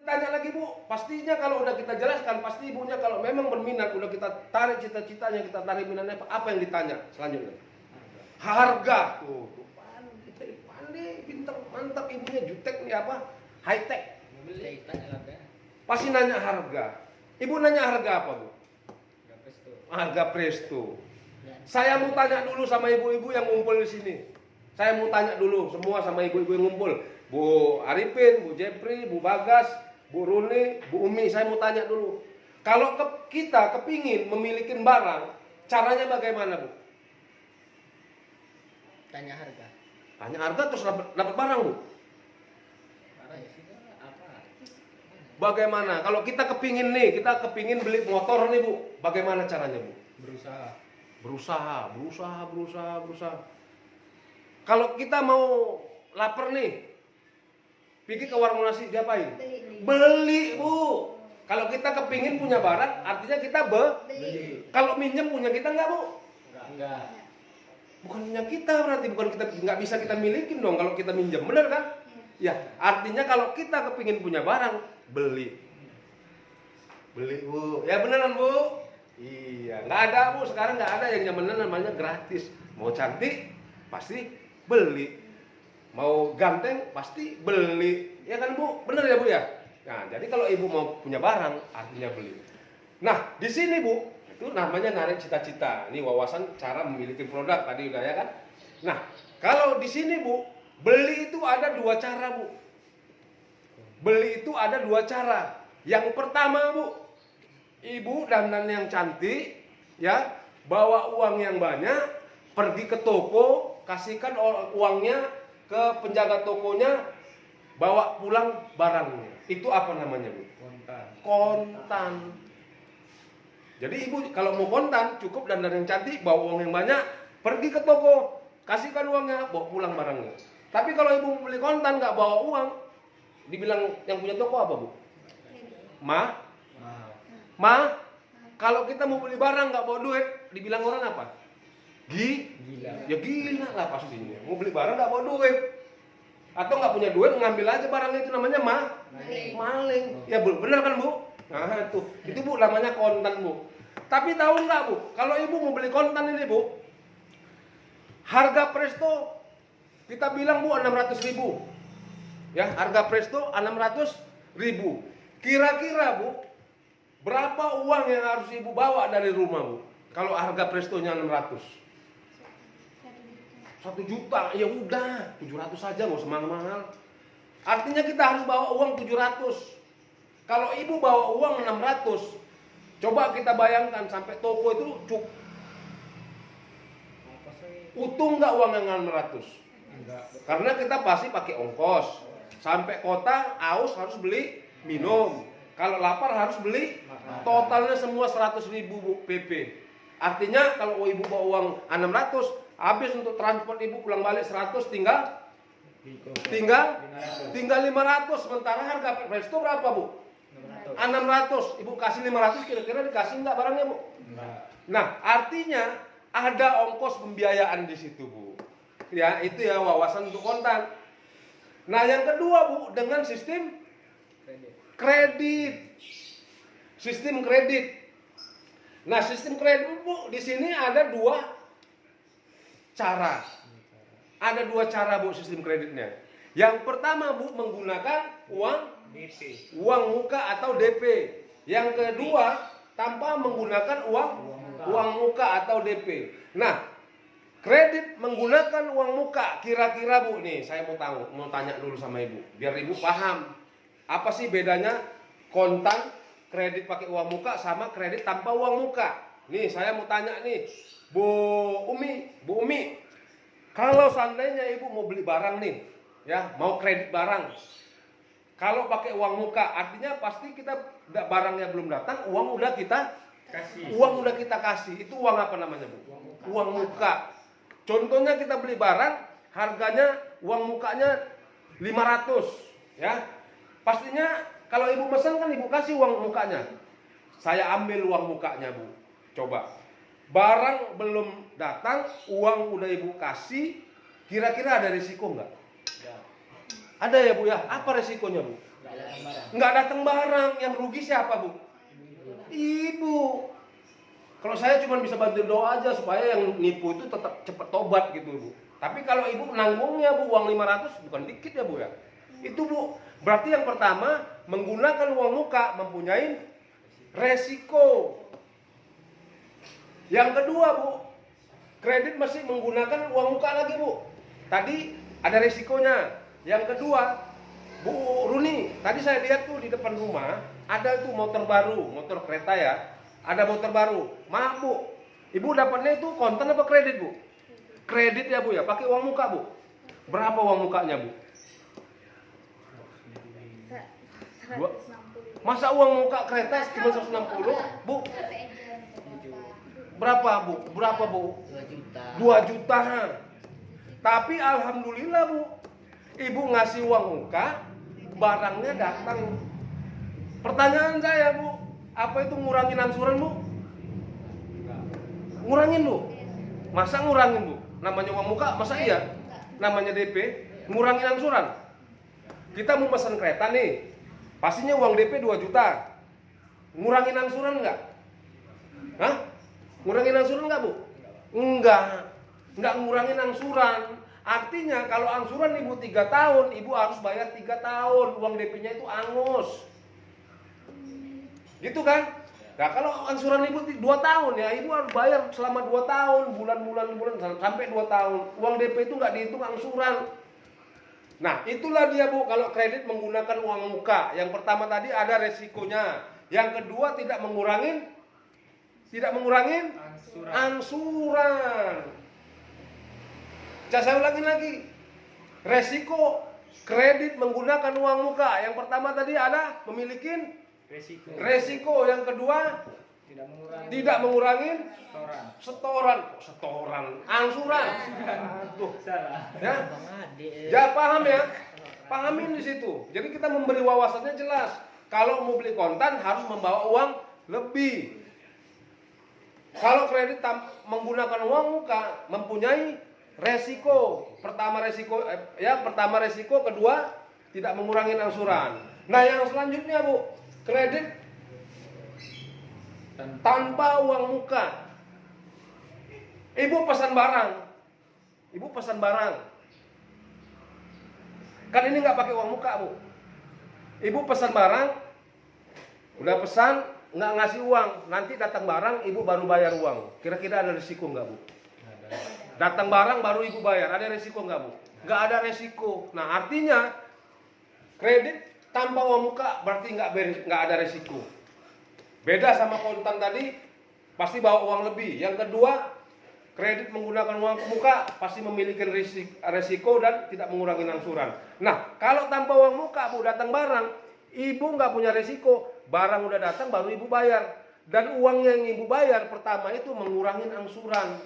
tanya lagi Bu, pastinya kalau udah kita jelaskan, pasti ibunya kalau memang berminat, udah kita tarik cita-citanya, kita tarik minatnya, apa yang ditanya selanjutnya? Harga. Tuh, pandai, pintar, mantap ibunya, jutek nih apa? High tech. Pasti nanya harga. Ibu nanya harga apa Bu? Harga Presto. Saya mau tanya dulu sama ibu-ibu yang ngumpul di sini. Saya mau tanya dulu semua sama ibu-ibu yang ngumpul. Bu Arifin, Bu Jepri, Bu Bagas, Bu Runi, Bu Umi, saya mau tanya dulu. Kalau kita kepingin memiliki barang, caranya bagaimana Bu? Tanya harga. Tanya harga terus dapat barang Bu? Bagaimana? Kalau kita kepingin nih, kita kepingin beli motor nih Bu, bagaimana caranya Bu? Berusaha. Kalau kita mau lapar nih, pergi ke warung nasi, diapain? Beli Bu. Kalau kita kepingin punya barang, artinya kita beli. Kalau minjem punya kita enggak Bu? Enggak. Bukan punya kita berarti, bukan kita, nggak bisa kita milikin dong kalau kita minjem, benar kan? Ya, artinya kalau kita kepingin punya barang, beli Bu. Ya beneran Bu? Iya, nggak ada Bu, sekarang nggak ada yang namanya gratis. Mau cantik pasti beli, mau ganteng pasti beli, ya kan Bu? Bener ya Bu ya? Nah, jadi kalau ibu mau punya barang, artinya beli. Nah, di sini Bu, itu namanya narik cita-cita. Ini wawasan cara memiliki produk tadi udah ya kan? Nah, kalau di sini Bu, beli itu ada dua cara Bu. Beli itu ada dua cara. Yang pertama Bu, ibu dandan yang cantik, ya, bawa uang yang banyak, pergi ke toko, kasihkan uangnya ke penjaga tokonya, bawa pulang barangnya. Itu apa namanya Bu? Kontan. Jadi ibu kalau mau kontan, cukup dandan yang cantik, bawa uang yang banyak, pergi ke toko, kasihkan uangnya, bawa pulang barangnya. Tapi kalau ibu mau beli kontan nggak bawa uang, dibilang yang punya toko apa Bu? Kalau kita mau beli barang nggak bawa duit, dibilang orang apa? Gila. Ya gila lah pastinya. Mau beli barang nggak bawa duit, atau nggak punya duit ngambil aja barangnya, itu namanya maling. Ya benar kan Bu? Nah itu Bu namanya kontan Bu. Tapi tahu nggak Bu? Kalau ibu mau beli kontan ini Bu, harga Presto kita bilang Bu 600.000. Ya, harga Presto 600.000. Kira-kira Bu, berapa uang yang harus ibu bawa dari rumah Bu? Kalau harga Prestonya 600. 1 juta, ya udah 700 saja, nggak usah mahal-mahal. Artinya kita harus bawa uang 700. Kalau ibu bawa uang 600, coba kita bayangkan sampai toko itu utuh nggak uang yang 600? Enggak. Karena kita pasti pakai ongkos. Sampai kota aus harus beli minum. Kalau lapar harus beli. Totalnya semua 100.000 Bu PP. Artinya kalau ibu bawa uang 600, habis untuk transport ibu pulang balik 100, tinggal 500. Sementara harga Presto berapa Bu? 600. Ibu kasih 500, kira-kira dikasih nggak barangnya Bu? Enggak. Nah, artinya ada ongkos pembiayaan di situ Bu. Ya, itu ya wawasan untuk kontan. Nah, yang kedua Bu, dengan sistem kredit. Sistem kredit. Nah, sistem kredit Bu, di sini ada dua cara. Ada dua cara Bu sistem kreditnya. Yang pertama Bu menggunakan uang muka atau DP. Yang kedua tanpa menggunakan uang muka atau DP. Nah, kredit menggunakan uang muka, kira-kira Bu nih, saya mau tanya dulu sama Ibu, biar Ibu paham. Apa sih bedanya kontan, kredit pakai uang muka sama kredit tanpa uang muka? Nih, saya mau tanya nih, Bu Umi, kalau seandainya Ibu mau beli barang nih, ya, mau kredit barang. Kalau pakai uang muka, artinya pasti kita barangnya belum datang, uang udah kita kasih. Itu uang apa namanya Bu? Uang muka. Contohnya kita beli barang, harganya uang mukanya 500, ya. Pastinya kalau ibu pesan kan ibu kasih uang mukanya. Saya ambil uang mukanya Bu. Coba. Barang belum datang, uang udah ibu kasih, kira-kira ada risiko nggak? Ada ya Bu ya? Apa resikonya Bu? Nggak nggak datang barang. Yang rugi siapa, Bu? Ibu. Kalau saya cuma bisa bantu doa aja supaya yang nipu itu tetap cepat tobat gitu, Bu. Tapi kalau ibu nanggungnya, Bu, uang 500 bukan dikit ya, Bu ya. Itu, Bu, berarti yang pertama menggunakan uang muka mempunyai resiko. Yang kedua, Bu, kredit masih menggunakan uang muka lagi, Bu. Tadi ada resikonya. Yang kedua, Bu Runi, tadi saya lihat tuh di depan rumah ada tuh motor baru, motor kereta ya. Ada motor baru. Maaf, Bu, ibu dapatnya itu kontan apa kredit, Bu? Kredit ya, Bu ya, pakai uang muka, Bu. Berapa uang mukanya, Bu? 160. Masa uang muka kereta cuma 160, Bu? Berapa, Bu? Berapa, Bu? 2 juta. 2 juta. Tapi alhamdulillah, Bu, ibu ngasih uang muka, barangnya datang. Pertanyaan saya, Bu, apa itu ngurangin angsuran, Bu? Ngurangin, Bu? Masa ngurangin, Bu? Namanya uang muka, masa iya? Namanya DP, ngurangin angsuran. Kita mau pesan kereta nih, pastinya uang DP 2 juta. Ngurangin angsuran enggak? Hah? Ngurangin angsuran enggak, Bu? Enggak ngurangin angsuran. Artinya kalau angsuran ibu 3 tahun, ibu harus bayar 3 tahun. Uang DP-nya itu angus. Gitu kan? Nah, kalau angsuran ibu 2 tahun ya, ibu harus bayar selama 2 tahun, bulan sampai 2 tahun. Uang DP itu nggak dihitung angsuran. Nah, itulah dia, Bu, kalau kredit menggunakan uang muka. Yang pertama tadi ada resikonya. Yang kedua tidak mengurangin angsuran. Saya ulangi lagi. Resiko kredit menggunakan uang muka. Yang pertama tadi ada memiliki resiko. Yang kedua tidak mengurangi setoran angsuran. Aduh. Ya? Ya, paham ya? Pahamin di situ. Jadi kita memberi wawasannya jelas. Kalau mau beli kontan harus membawa uang lebih. Kalau kredit menggunakan uang muka mempunyai resiko. Pertama resiko, kedua tidak mengurangi angsuran. Nah, yang selanjutnya, Bu, kredit tanpa uang muka. Ibu pesan barang. Kan ini nggak pakai uang muka, Bu. Ibu pesan barang, udah pesan, nggak ngasih uang, nanti datang barang, ibu baru bayar uang. Kira-kira ada risiko nggak, Bu? Datang barang baru ibu bayar, ada risiko nggak, Bu? Nggak ada risiko. Nah, artinya kredit tanpa uang muka berarti nggak ada risiko. Beda sama kontan tadi, pasti bawa uang lebih. Yang kedua, kredit menggunakan uang muka pasti memiliki resiko dan tidak mengurangi angsuran. Nah, kalau tanpa uang muka, Bu, datang barang, ibu nggak punya resiko, barang udah datang baru ibu bayar. Dan uang yang ibu bayar pertama itu mengurangi angsuran.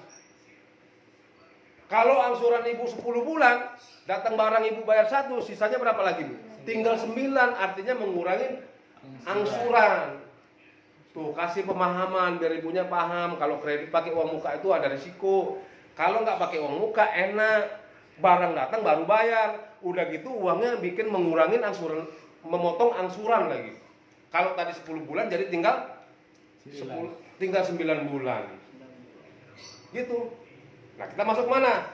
Kalau angsuran ibu 10 bulan, datang barang ibu bayar 1, sisanya berapa lagi, Bu? Tinggal 9, artinya mengurangi angsuran. Tuh, kasih pemahaman biar ibunya paham. Kalau kredit pakai uang muka itu ada risiko. Kalau nggak pakai uang muka enak. Barang datang baru bayar. Udah gitu uangnya bikin mengurangi angsuran, memotong angsuran lagi. Kalau tadi 10 bulan jadi tinggal 9 bulan. Gitu. Nah, kita masuk mana?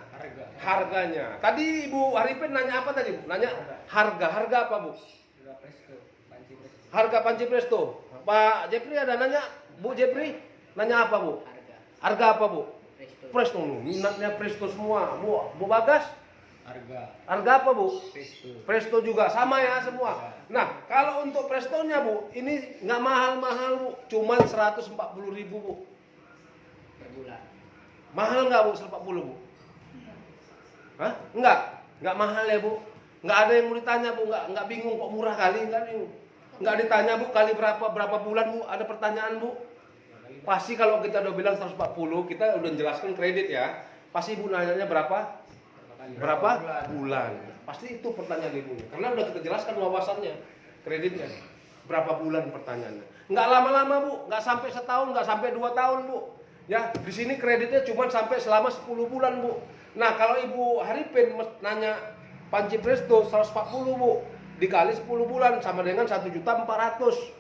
Harganya. Tadi Ibu Arifin nanya apa tadi, Bu? Nanya harga apa, Bu? Harga panci presto. Pak Jepri ada nanya, Bu Jepri nanya apa, Bu? Harga apa, Bu? Presto. Minatnya presto semua. Bu Bagas? Harga apa, Bu? Presto juga sama ya semua. Nah, kalau untuk prestonya, Bu, ini nggak mahal-mahal, Bu. Cuman 140.000, Bu. Per bulan. Mahal nggak, Bu, 140, Bu? Hah? Nggak mahal ya, Bu. Nggak ada yang mau ditanya, Bu. Nggak bingung kok murah kali, nggak bingung. Nggak ditanya, Bu, kali berapa bulan, Bu? Ada pertanyaan, Bu? Pasti kalau kita udah bilang 140, kita udah jelaskan kredit ya. Pasti Ibu nanyanya berapa bulan. Pasti itu pertanyaan Ibu. Karena udah kita jelaskan wawasannya, kreditnya. Berapa bulan pertanyaannya. Nggak lama-lama, Bu. Nggak sampai setahun, nggak sampai 2 tahun, Bu. Ya, di sini kreditnya cuma sampai selama 10 bulan, Bu. Nah, kalau Ibu Haripin nanya panci presto 140, Bu. dikali 10 bulan sama dengan 1.400.000.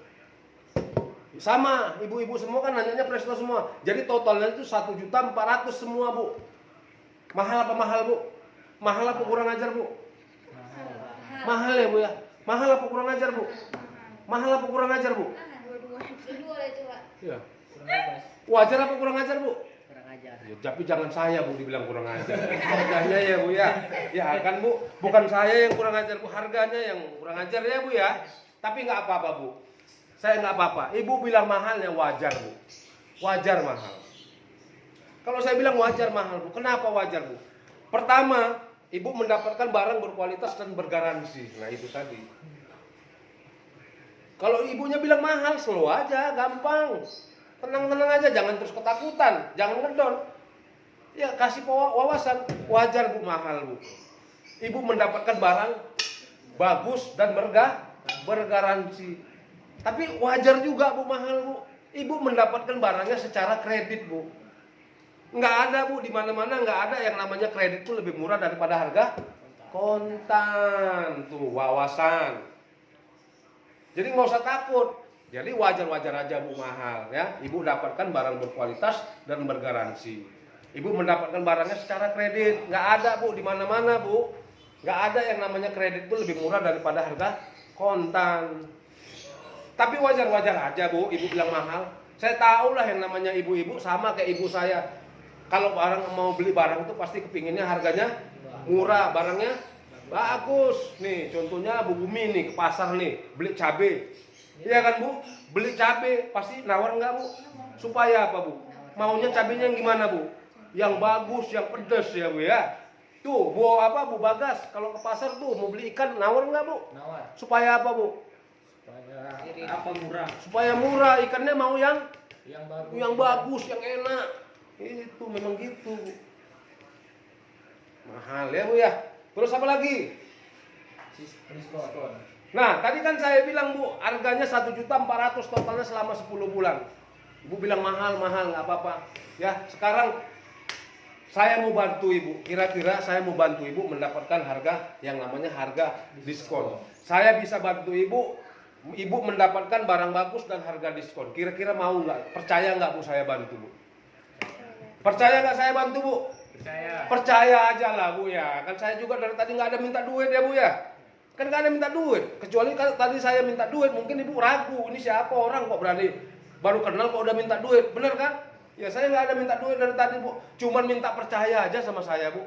Sama, ibu-ibu semua kan nanyanya presto semua. Jadi totalnya itu 1.400.000 semua, Bu. Mahal apa mahal, Bu? Mahal apa kurang ajar, Bu? Mahal ya, Bu ya? Mahal apa kurang ajar, Bu? Mahal apa kurang ajar, Bu? Dua itu, Pak. Iya. Kurang bebas. Wajar apa kurang ajar, Bu? Kurang ajar. Ya, tapi jangan saya, Bu, dibilang kurang ajar. Harganya ya, Bu ya. Ya kan, Bu, bukan saya yang kurang ajar, Bu. Harganya yang kurang ajar ya, Bu ya. Tapi nggak apa-apa, Bu. Saya nggak apa-apa. Ibu bilang mahal ya wajar, Bu. Wajar mahal. Kalau saya bilang wajar mahal, Bu. Kenapa wajar, Bu? Pertama, ibu mendapatkan barang berkualitas dan bergaransi. Nah, itu tadi. Kalau ibunya bilang mahal, slow aja, gampang. Tenang-tenang aja, jangan terus ketakutan, jangan ngedon. Ya, kasih wawasan, wajar, Bu, mahal, Bu. Ibu mendapatkan barang bagus dan bergaransi. Tapi wajar juga, Bu, mahal, Bu. Ibu mendapatkan barangnya secara kredit, Bu. Nggak ada, Bu, di mana-mana nggak ada yang namanya kredit itu lebih murah daripada harga kontan. Tuh, wawasan. Jadi nggak usah takut. Jadi wajar-wajar aja, Bu, mahal ya. Ibu dapatkan barang berkualitas dan bergaransi. Ibu mendapatkan barangnya secara kredit. Nggak ada, Bu, di mana-mana, Bu. Nggak ada yang namanya kredit itu lebih murah daripada harga kontan. Tapi wajar-wajar aja, Bu, ibu bilang mahal. Saya tahu lah yang namanya ibu-ibu sama kayak ibu saya. Kalau mau beli barang itu pasti kepinginnya harganya murah, barangnya bagus. Nih, contohnya Bu Bumi nih ke pasar nih, beli cabai. Iya kan, Bu? Beli cabai pasti nawar nggak, Bu? Supaya apa, Bu? Maunya cabainya yang gimana, Bu? Yang bagus, yang pedas ya, Bu ya. Tuh, Bu Bagas, kalau ke pasar tuh mau beli ikan nawar nggak, Bu? Nawar. Supaya apa, Bu? Apa murah? Supaya murah, ikannya mau yang Yang bagus. bagus, yang enak. Itu memang gitu, Bu. Mahal ya, Bu ya. Terus apa lagi? Diskon. Nah, tadi kan saya bilang, Bu, harganya 1.400.000 totalnya selama 10 bulan. Ibu bilang mahal, nggak apa-apa. Ya, sekarang saya mau bantu Ibu. Kira-kira saya mau bantu Ibu mendapatkan harga yang namanya harga diskon. Saya bisa bantu Ibu mendapatkan barang bagus dan harga diskon. Kira-kira mau nggak? Percaya nggak, Bu, saya bantu, Bu? Percaya nggak saya bantu, Bu? Percaya. Percaya aja lah, Bu ya. Kan saya juga dari tadi nggak ada minta duit ya, Bu ya. Kan nggak ada minta duit. Kecuali kalau tadi saya minta duit, mungkin Ibu ragu. Ini siapa orang kok berani baru kenal kok udah minta duit, bener kan? Ya saya nggak ada minta duit dari tadi, Bu. Cuman minta percaya aja sama saya, Bu.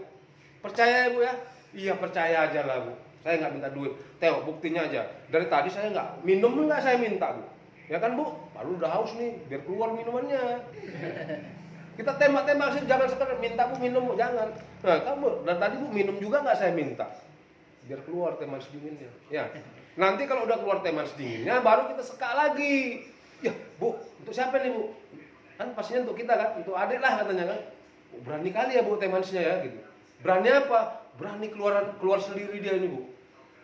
Percaya ya, Bu ya? Iya, percaya aja lah, Bu. Saya nggak minta duit. Tengok buktinya aja. Dari tadi saya nggak minum, nggak saya minta, Bu. Ya kan, Bu? Baru udah haus nih, biar keluar minumannya. Kita tembak-tembak sih, jangan sekedar minta, Bu, minum, Bu, jangan. Nah, kamu dari tadi, Bu, minum juga nggak saya minta. Biar keluar teh manis dinginnya. Ya. Nanti kalau udah keluar teh manis dinginnya, baru kita sekak lagi. Ya, Bu, untuk siapa nih, Bu? Kan pastinya untuk kita kan, untuk adik lah katanya kan. Oh, berani kali ya, Bu, teh manisnya ya gitu. Berani apa? Berani keluar sendiri dia ini, Bu.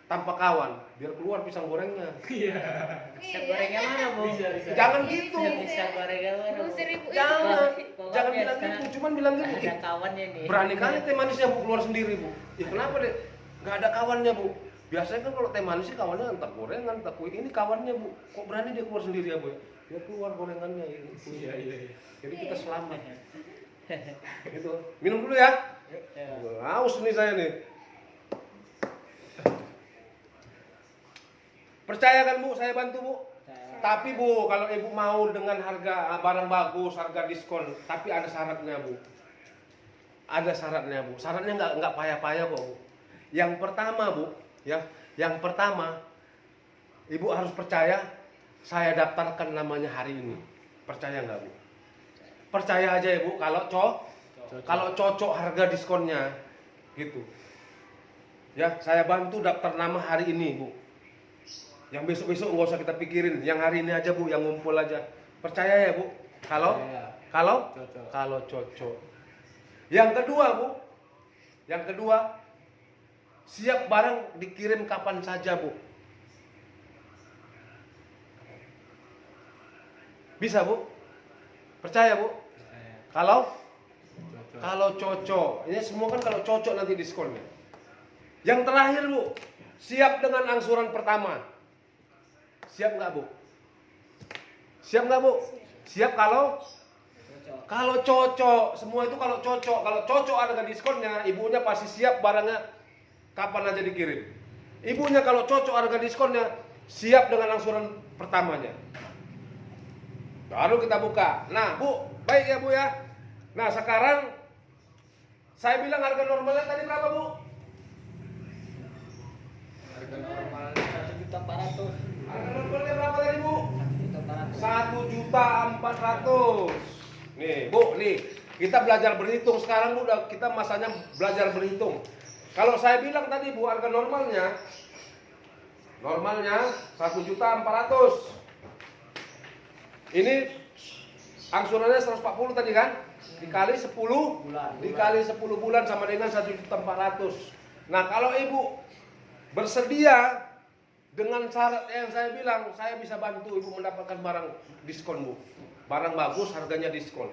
Tanpa kawan, biar keluar pisang gorengnya. Pisang gorengnya mana, Bu? Jangan gitu. Pisang gorengnya mana, Bu? Jangan bilang gitu, cuman bilang gitu. Ada kawannya nih. Berani kali teh manisnya, Bu, keluar sendiri, Bu. Ya kenapa deh? Nggak ada kawannya, Bu. Biasanya kan kalau teh manis sih kawannya entar gorengan, entar kue. Ini kawannya, Bu. Kok berani dia keluar sendiri ya, Bu? Dia keluar gorengannya ini. Iya. Jadi kita selamat. Gitu. Minum dulu ya. Haus nih saya nih. Percaya kan, Bu, saya bantu, Bu. Tapi, Bu, kalau Ibu mau dengan harga barang bagus, harga diskon, tapi ada syaratnya, Bu. Ada syaratnya, Bu. Syaratnya nggak payah-payah kok, Bu. Yang pertama, Bu, ya, yang pertama, Ibu harus percaya saya daftarkan namanya hari ini. Percaya nggak, Bu? Percaya aja ya, Bu, kalau cocok harga diskonnya gitu. Ya, saya bantu daftar nama hari ini, Bu. Yang besok-besok nggak usah kita pikirin, yang hari ini aja, Bu, yang ngumpul aja. Percaya ya, Bu? Kalau cocok. Yang kedua, Bu. Yang kedua, siap barang dikirim kapan saja, Bu. Bisa, Bu? Percaya, Bu? Kalau cocok. Ini semua kan kalau cocok nanti diskonnya. Yang terakhir, Bu. siap dengan angsuran pertama. Siap nggak Bu? Siap nggak Bu? Siap kalau cocok. Semua itu kalau cocok. Kalau cocok ada diskonnya, ibunya pasti siap barangnya kapan aja dikirim. Ibunya kalau cocok harga diskonnya, siap dengan angsuran pertamanya. Baru kita buka. Nah Bu, baik ya Bu ya. Nah sekarang saya bilang harga normalnya tadi berapa Bu? Harga normal 1.400.000. Harga normalnya berapa tadi Bu? 1.400.000. 1.400.000. Nih Bu, nih kita belajar berhitung sekarang Bu, kita masanya belajar berhitung. Kalau saya bilang tadi Bu, harga normalnya 1.400.000. Ini angsurannya 140 tadi kan? Dikali 10 Bulan. dikali 10 bulan sama dengan 1.400.000. Nah, kalau Ibu bersedia dengan syarat yang saya bilang, saya bisa bantu Ibu mendapatkan barang diskon Bu. Barang bagus, harganya diskon.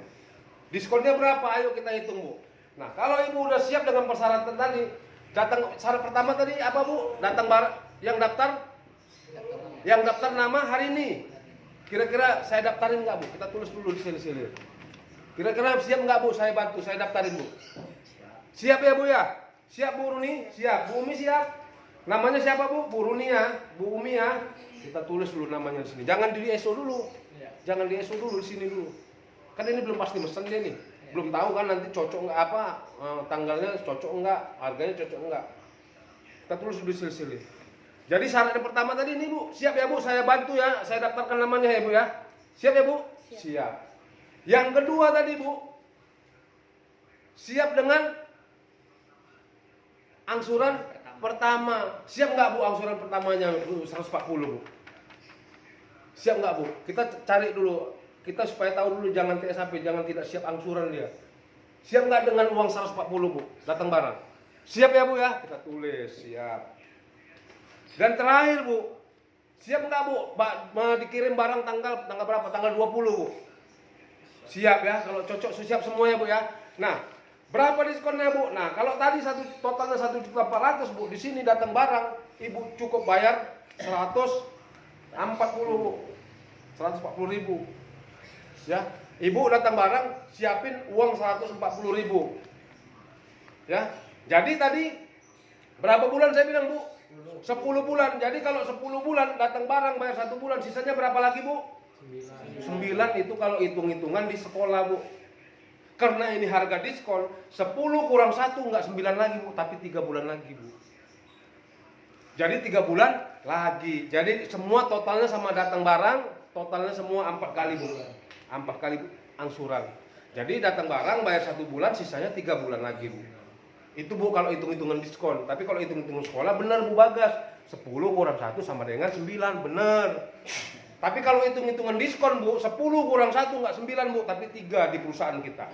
Diskonnya berapa? Ayo kita hitung Bu. Nah, kalau Ibu udah siap dengan persyaratan tadi, datang syarat pertama tadi apa Bu? Datang yang daftar nama hari ini. Kira-kira saya daftarin nggak Bu? Kita tulis dulu di sini. Kira-kira siap nggak Bu? Saya bantu, saya daftarin Bu. Siap ya Bu ya? Siap Bu Runi? Siap. Bu Umi siap? Namanya siapa Bu? Bu Runi ya? Bu Umi ya? Kita tulis dulu namanya di sini. Jangan di ESO dulu. Jangan di ESO dulu, di sini dulu. Kan ini belum pasti mesen dia nih. Belum tahu kan nanti cocok nggak apa, tanggalnya cocok nggak, harganya cocok nggak. Kita tulis dulu silih-silih. Jadi syarat yang pertama tadi ini Bu, siap ya Bu? Saya bantu ya, saya daftarkan namanya ya Bu ya. Siap ya Bu? Siap. Yang kedua tadi Bu, siap dengan angsuran pertama. Siap nggak Bu angsuran pertamanya 140 Bu? Siap nggak Bu? Kita cari dulu, kita supaya tahu dulu jangan TSAP, jangan tidak siap angsuran dia. Siap nggak dengan uang 140 Bu? Datang barang. Siap ya Bu ya? Kita tulis, siap. Dan terakhir Bu, siap nggak Bu? Dikirim barang tanggal berapa? Tanggal 20 Bu. Siap ya, kalau cocok siap semuanya Bu ya. Nah, berapa diskonnya Bu? Nah, kalau tadi totalnya 1.400.000 Bu, di sini datang barang, Ibu cukup bayar 140 Bu. 140.000. Ya, Ibu datang barang, siapin uang 140.000. Ya. Jadi tadi berapa bulan saya bilang Bu? 10 bulan. Jadi kalau 10 bulan datang barang bayar 1 bulan, sisanya berapa lagi Bu? 9 itu kalau hitung-hitungan di sekolah Bu. Karena ini harga diskon, 10 kurang 1 enggak 9 lagi Bu, tapi 3 bulan lagi Bu. Jadi 3 bulan lagi. Jadi semua totalnya sama datang barang, totalnya semua 4 kali Bu. 4 kali angsuran. Jadi datang barang bayar 1 bulan, sisanya 3 bulan lagi Bu. Itu Bu kalau hitung-hitungan diskon. Tapi kalau hitung-hitungan sekolah benar Bu Bagas. 10 kurang 1 sama dengan 9, benar. Tapi kalau hitung-hitungan diskon Bu, 10 kurang 1 enggak 9 Bu, tapi 3 di perusahaan kita.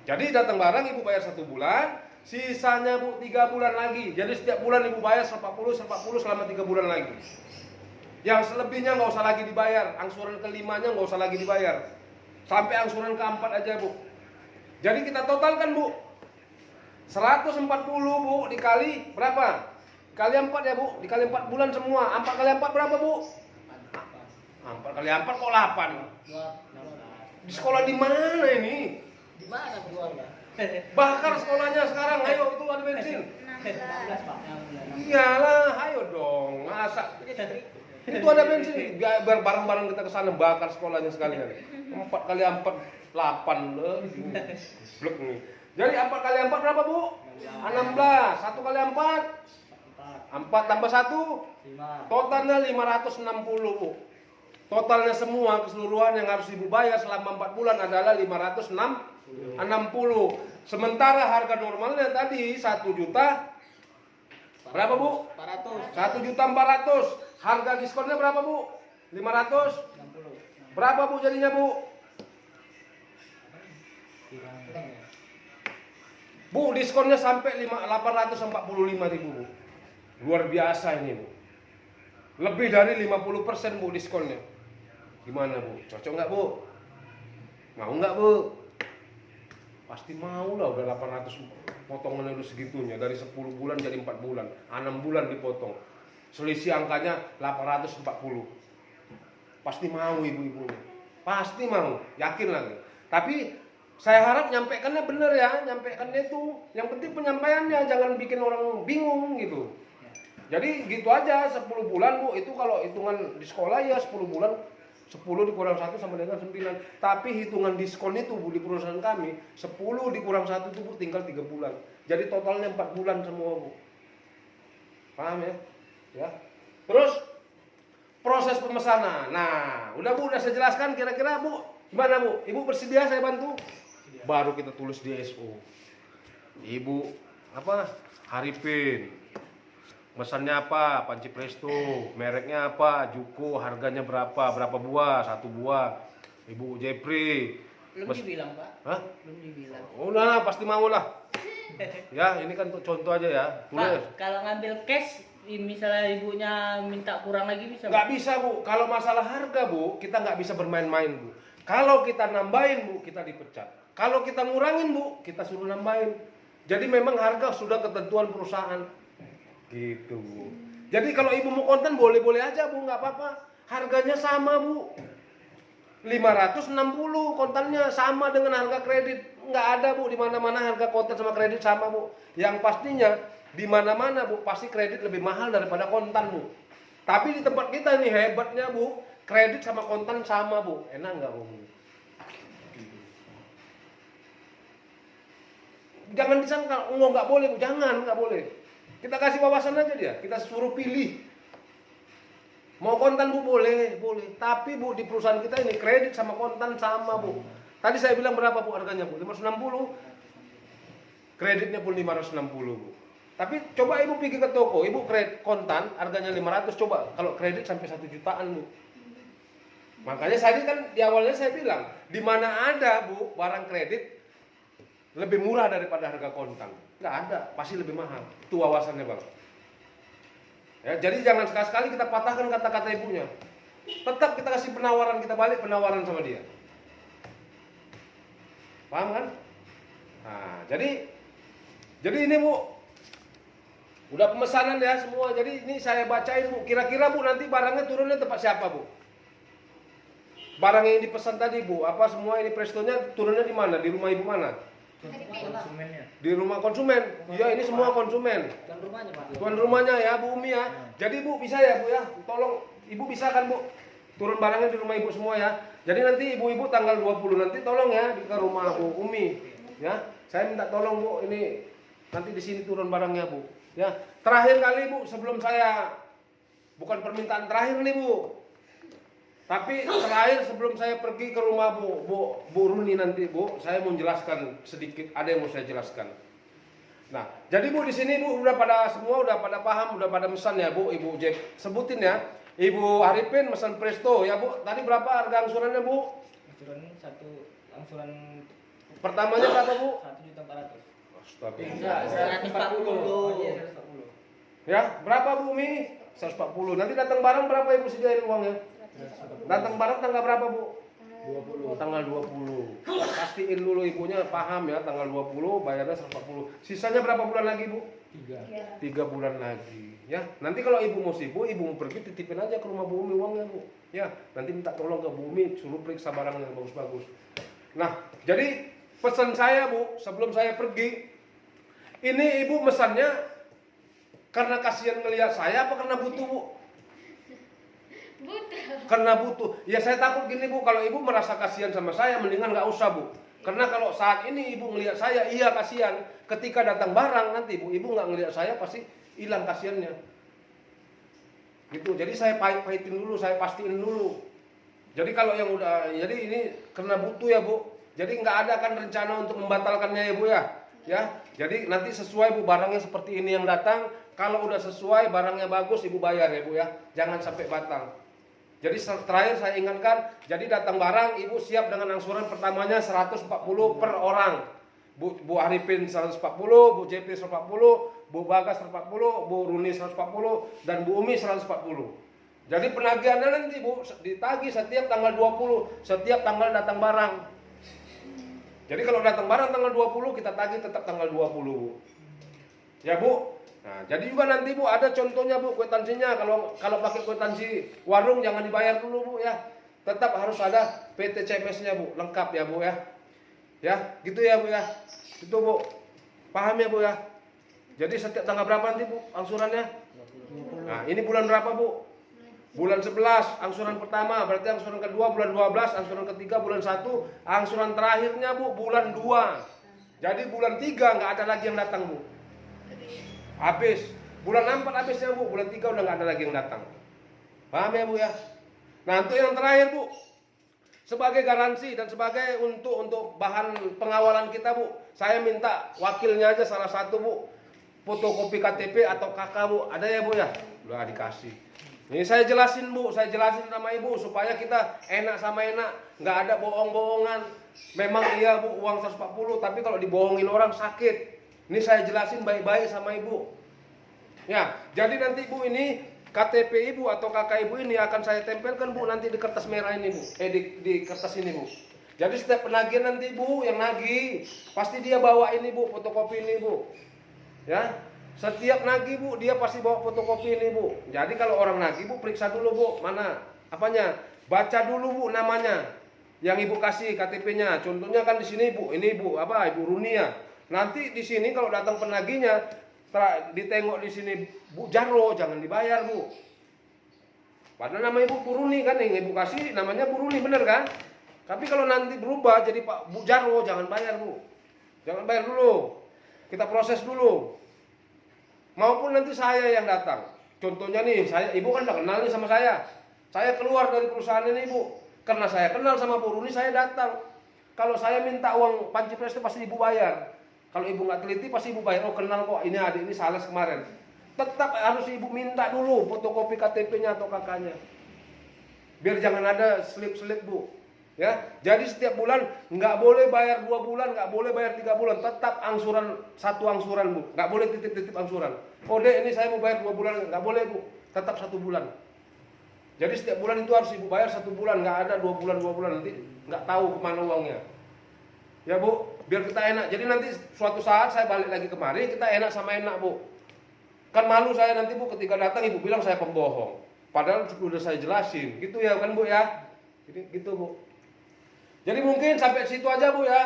Jadi datang barang Ibu bayar 1 bulan, sisanya Bu 3 bulan lagi. Jadi setiap bulan Ibu bayar 140 selama 3 bulan lagi. Yang selebihnya nggak usah lagi dibayar, angsuran kelimanya nggak usah lagi dibayar. Sampai angsuran keempat aja Bu. Jadi kita totalkan Bu. 140 Bu dikali berapa? Kali 4 ya Bu, dikali 4 bulan semua. 4 kali 4 berapa Bu? 4 kali 4 kok 8? Di sekolah di mana ini? Di mana keluarga? Bakar sekolahnya sekarang, ayo itu ada bensin. 16 Pak. Iyalah, ayo dong, masa itu ada bensin, biar bareng-bareng kita ke sana bakar sekolahnya sekalian. 4 kali 4 8 blok nih. Jadi 4 kali 4 berapa Bu? 16. 1 kali 4 4 tambah 1 5. totalnya 560 Bu. Totalnya semua keseluruhan yang harus Ibu bayar selama 4 bulan adalah 560. Sementara harga normalnya tadi 1 juta berapa Bu? 1.400.000. Harga diskonnya berapa Bu? 560. Berapa Bu jadinya Bu? Bu, diskonnya sampai 845.000 Bu. Luar biasa ini Bu. Lebih dari 50% Bu diskonnya. Gimana Bu? Cocok nggak Bu? Mau nggak Bu? Pasti mau lah, udah 800 potongannya udah segitunya, dari 10 bulan jadi 4 bulan, 6 bulan dipotong. Selisih angkanya 840. Pasti mau ibu-ibunya. Pasti mau, yakin lagi. Tapi saya harap nyampaikannya bener ya, nyampaikannya itu. Yang penting penyampaiannya, jangan bikin orang bingung gitu. Jadi gitu aja, 10 bulan Bu, itu kalau hitungan di sekolah ya 10 bulan, 10 dikurang 1 sama dengan 9. Tapi hitungan diskon itu Bu, di perusahaan kami, 10 dikurang 1 itu Bu, tinggal 3 bulan. Jadi totalnya 4 bulan semua Bu. Paham ya? Ya. Terus proses pemesanan. Nah, udah Bu, udah saya jelaskan kira-kira Bu. Gimana Bu? Ibu bersedia saya bantu? Baru kita tulis di SO. Ibu apa? Haripin. Mesannya apa? Panci Presto. Mereknya apa? Juko. Harganya berapa? Berapa buah? 1 buah. Ibu Jepri. Belum dibilang, Pak. Hah? Belum dibilang. Udah, pasti mau lah. Ya, ini kan untuk contoh aja ya. Tulis. Pak, kalau ngambil cash, misalnya ibunya minta kurang lagi bisa? Nggak bisa Bu, kalau masalah harga Bu, kita nggak bisa bermain-main Bu. Kalau kita nambahin Bu, kita dipecat. Kalau kita ngurangin Bu, kita suruh nambahin. Jadi memang harga sudah ketentuan perusahaan. Gitu Bu. Jadi kalau ibu mau konten boleh-boleh aja Bu, nggak apa-apa. Harganya sama Bu. 560 kontannya sama dengan harga kredit. Nggak ada Bu, di mana-mana harga konten sama kredit sama Bu. Yang pastinya di mana-mana Bu, pasti kredit lebih mahal daripada kontan Bu. Tapi di tempat kita nih hebatnya Bu, kredit sama kontan sama Bu. Enak nggak Bu? Jangan disangka, oh nggak boleh Bu, jangan, nggak boleh. Kita kasih wawasan aja dia, kita suruh pilih. Mau kontan Bu boleh, boleh. Tapi Bu, di perusahaan kita ini kredit sama kontan sama Bu. Tadi saya bilang berapa Bu harganya Bu? 560. Kreditnya pun 560 Bu. Tapi coba ibu pergi ke toko, ibu kredit kontan harganya 500, coba kalau kredit sampai 1 jutaan Bu. Makanya saya kan di awalnya saya bilang, di mana ada Bu barang kredit lebih murah daripada harga kontan. Nggak ada, pasti lebih mahal. Itu wawasannya Bang. Ya, jadi jangan sekali-sekali kita patahkan kata-kata ibunya. Tetap kita kasih penawaran, kita balik penawaran sama dia. Paham kan? Nah, jadi ini Bu, udah pemesanan ya semua. Jadi ini saya bacain Bu. Kira-kira Bu nanti barangnya turunnya tempat siapa Bu? Barang yang dipesan tadi Bu, apa semua ini Prestonya turunnya di mana? Di rumah ibu mana? Konsumennya. Di rumah konsumen. Iya, ini semua konsumen. Tuan rumahnya, Pak. Tuan rumahnya ya Bu Umi ya. Jadi Bu bisa ya Bu ya, tolong ibu bisa kan Bu turun barangnya di rumah ibu semua ya. Jadi nanti ibu-ibu tanggal 20 nanti tolong ya ke rumah Bu Umi ya. Saya minta tolong Bu, ini nanti di sini turun barangnya Bu. Ya, terakhir kali Bu, sebelum saya, bukan permintaan terakhir nih Bu, tapi terakhir sebelum saya pergi ke rumah Bu Runi nanti Bu, saya mau jelaskan sedikit, ada yang mau saya jelaskan. Nah, jadi Bu di sini Bu udah pada semua udah pada paham, udah pada mesan ya Bu, Ibu Jack sebutin ya. Ibu Haripin mesan Presto ya Bu. Tadi berapa harga angsurannya Bu? Angsuran Pertamanya berapa Bu? 1.400.000. Astaga. 140. Ya, berapa Bu Umi? 140. Nanti datang barang berapa Ibu sediain uangnya? Datang barang tanggal berapa Bu? 20. Tanggal 20. Pastiin dulu ibunya paham ya, tanggal 20 bayarnya 140. Sisanya berapa bulan lagi Bu? 3 bulan lagi. Ya, nanti kalau ibu mau sibuk, ibu mau pergi titipin aja ke rumah Bu Umi uangnya Bu. Ya, nanti minta tolong ke Bu Umi suruh periksa barang yang bagus-bagus. Nah, jadi pesan saya Bu, sebelum saya pergi, ini ibu mesannya karena kasihan ngelihat saya apa karena butuh Bu? Butuh. Karena butuh. Ya saya takut gini Bu, kalau ibu merasa kasihan sama saya, mendingan nggak usah Bu. Karena kalau saat ini ibu ngelihat saya, iya kasihan. Ketika datang barang nanti Bu, ibu nggak ngelihat saya pasti hilang kasihannya. Gitu. Jadi saya pahitin dulu, saya pastiin dulu. Jadi kalau yang udah, jadi ini karena butuh ya Bu. Jadi nggak ada kan rencana untuk membatalkannya ya Bu ya. Ya. Jadi nanti sesuai Bu barangnya seperti ini yang datang. Kalau udah sesuai barangnya bagus ibu bayar ya Bu ya. Jangan sampai batal. Jadi terakhir saya ingatkan, jadi datang barang ibu siap dengan angsuran pertamanya 140 per orang. Bu Arifin 140, Bu JP 140, Bu Bagas 140, Bu Runi 140 dan Bu Umi 140. Jadi penagihannya nanti Bu ditagih setiap tanggal 20, setiap tanggal datang barang. Jadi kalau datang barang tanggal 20 kita tagih tetap tanggal 20 Bu. Ya Bu. Nah, jadi juga nanti Bu ada contohnya Bu kwitansinya. Kalau pakai kwitansi warung jangan dibayar dulu Bu ya. Tetap harus ada PT CMS-nya Bu, lengkap ya Bu ya. Ya, gitu ya Bu ya. Itu Bu. Paham ya Bu ya? Jadi setiap tanggal berapa nanti Bu angsurannya? Nah, ini bulan berapa Bu? Bulan 11 angsuran pertama, berarti angsuran kedua bulan 12, angsuran ketiga bulan 1, angsuran terakhirnya Bu bulan 2. Jadi bulan 3 nggak ada lagi yang datang Bu. Habis. Bulan 4 habisnya Bu, bulan 3 udah nggak ada lagi yang datang. Paham ya Bu ya? Nah, untuk yang terakhir Bu, sebagai garansi dan sebagai untuk bahan pengawalan kita Bu, saya minta wakilnya aja salah satu Bu, fotokopi KTP atau KK Bu, ada ya Bu ya? Udah dikasih. Ini saya jelasin Bu, saya jelasin sama Ibu supaya kita enak sama enak, nggak ada bohong-bohongan. Memang iya Bu uang 140, tapi kalau dibohongin orang sakit. Ini saya jelasin baik-baik sama Ibu. Ya, jadi nanti Bu ini KTP Ibu atau KK Ibu ini akan saya tempelkan Bu nanti di kertas merah ini Bu. Di kertas ini Bu. Jadi setiap penagihan nanti Bu yang nagih pasti dia bawa ini Bu, fotokopi ini Bu. Ya. Setiap nagih Bu dia pasti bawa fotokopi ini Bu. Jadi kalau orang nagih Bu periksa dulu Bu, mana apanya? Baca dulu Bu namanya. Yang Ibu kasih KTP-nya. Contohnya kan di sini Bu, ini Bu apa? Ibu Runia. Nanti di sini kalau datang penagihnya ditengok di sini Bu Jarwo, jangan dibayar Bu. Padahal nama Ibu Runi kan yang Ibu kasih namanya Bu Runi, bener kan? Tapi kalau nanti berubah jadi Pak Bu Jarwo, jangan bayar Bu. Jangan bayar dulu. Kita proses dulu. Maupun nanti saya yang datang. Contohnya nih, Ibu kan udah kenal nih sama saya. Saya keluar dari perusahaan ini Bu. Karena saya kenal sama Bu Runi, saya datang. Kalau saya minta uang panci presto pasti Ibu bayar. Kalau Ibu nggak teliti pasti Ibu bayar. Oh kenal kok, ini adik ini sales kemarin. Tetap harus Ibu minta dulu fotokopi KTP-nya atau KK-nya. Biar jangan ada slip-slip Bu. Ya, jadi setiap bulan nggak boleh bayar 2 bulan, nggak boleh bayar 3 bulan. Tetap angsuran satu angsuran Bu. Nggak boleh titip-titip angsuran. Oh dek, ini saya mau bayar 2 bulan, nggak boleh Bu. Tetap 1 bulan. Jadi setiap bulan itu harus Ibu bayar 1 bulan, nggak ada 2 bulan nanti nggak tahu kemana uangnya. Ya Bu, biar kita enak. Jadi nanti suatu saat saya balik lagi kemari, kita enak sama enak Bu. Kan malu saya nanti Bu ketika datang Ibu bilang saya pembohong. Padahal sudah saya jelasin, gitu ya kan Bu ya. Jadi gitu Bu. Jadi mungkin sampai situ aja Bu ya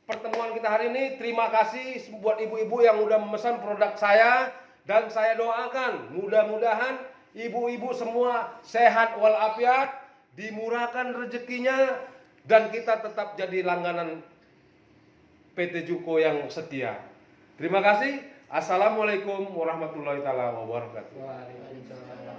pertemuan kita hari ini. Terima kasih buat ibu-ibu yang udah memesan produk saya. Dan saya doakan mudah-mudahan ibu-ibu semua sehat walafiat, dimurahkan rezekinya, dan kita tetap jadi langganan PT Juko yang setia. Terima kasih. Assalamualaikum warahmatullahi wabarakatuh. Waalaikumsalam.